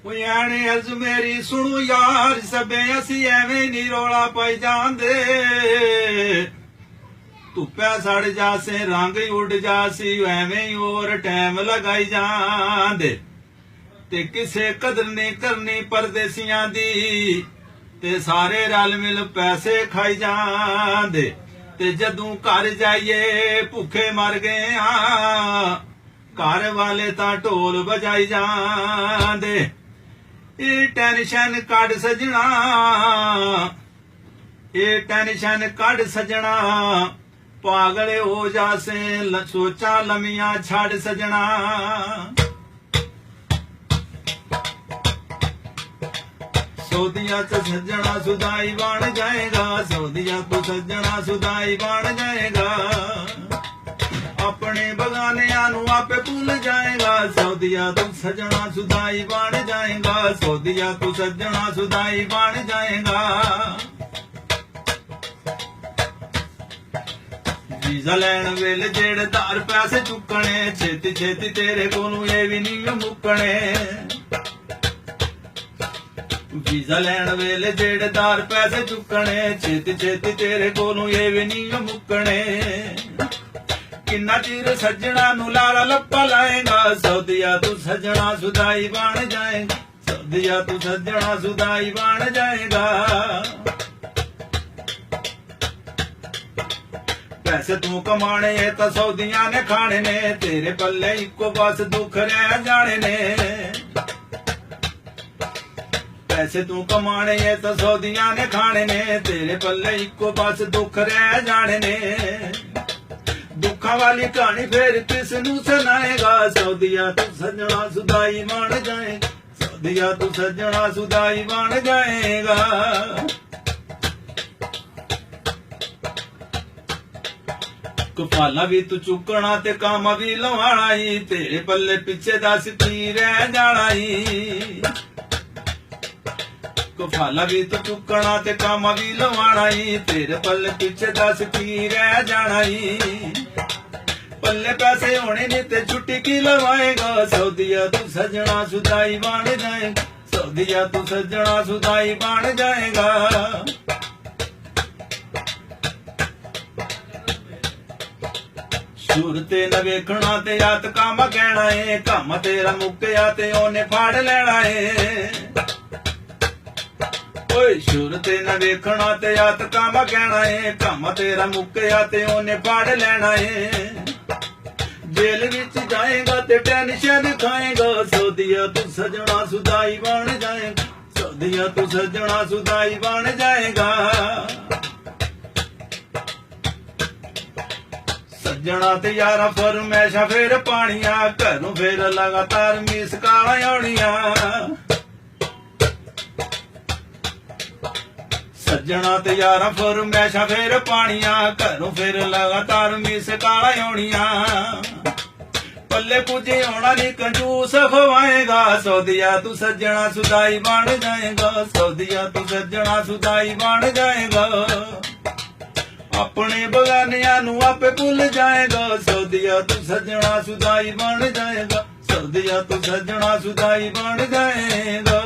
याने अजमेरी सुनो यार सबे असी एवें नी रौला पाई जांदे धुप्पे सड़ जासे रंग उड़ जासी एवें ही और टाइम लगाई जांदे ते किसे कदर नहीं करनी परदेसियां दी ते सारे रल मिल पैसे खाई जांदे ते जदों घर जाइए भुखे मर गए घर वाले तां ढोल बजाई जांदे ये टेंशन कड़ सजना ये टेंशन कड़ सजना पागल हो जासे सोचा लमिया छड़ सजना सौदिया तो सजना सुदाई बन जाएगा सौदिया तो सजना सुदाई बन जाएगा अपने बगानिया नू आपे भूल जाएगा सौदिया तू सजना सुदाई बन जाएगा सौदिया तू सजना सुदाई बन जाएगा वीजा लैन वेले जेड़े धार पैसे चुकने छेती छेती तेरे कोलू ये भी नहीं मुकने वीजा लैन वेले जेड़े धार पैसे चुकने छेती छेती तेरे कोलू ये भी नहीं मुकने किन्ना चिर सजना नू लाला लप्पा लाएगा सौदिया तू सजना सुदाई बन जाएगा सौदिया तू सजना सुदाई बन जाएगा पैसे तू कमाने तो सौदिया ने खाने ने तेरे पल्ले इको बस दुख रह जाने ने पैसे तू कमाने तो सौदिया ने खाने ने तेरे पल्ले इको बस दुख रह जाने ने दुखा वाली कहानी फिर किस नू सुनाएगा सौदिया तू सजना सुदाई बन जाएगा सौदिया तू सजना सुदाई बन जाएगा कफाला भी तू चुकना ते काम भी लवाना ही तेरे पल्ले पिछे दस की रह जाना ही कफाला भी तू चुकना ते काम भी लवाना ही तेरे पल्ले पिछे दस की रह जाना ही पल्ले पैसे होने नहीं ते छुट्टी की लवाएगा सौदिया तू सजना सुदाई बन जाएगा सौदिया तू सजना सुदाई बन जाएगा सूरते न वेखना ते यात काम कहना है काम तेरा मुक्या ते ओने फाड़ लेना है ओए सूरते न वेखना ते यात काम कहना है काम तेरा मुक्या ते ओने फाड़ लेना है जेल विच जाएगा ते टेंशन खाएगा सौदिया तू सजना सुदाई बन जाएगा सौदिया तू सजना सुदाई बन जाएगा सजना ते यारा फरमैशा फिर पानिया घरों फिर लगातार मीस काला आनिया सजना ते यारा फरमैशा फिर पानिया घरों फिर लगातार मीस काला आनिया पल्ले पूजे होना नहीं कंजूस खवाएगा सौदिया तू सजना सुदाई बन जाएगा सौदिया तू सजना सुदाई बन जाएगा अपने बगानिया नू आपे भूल जाएगा सौदिया तू सजना सुदाई बन जाएगा सौदिया तू सजना सुदाई बन जाएगा।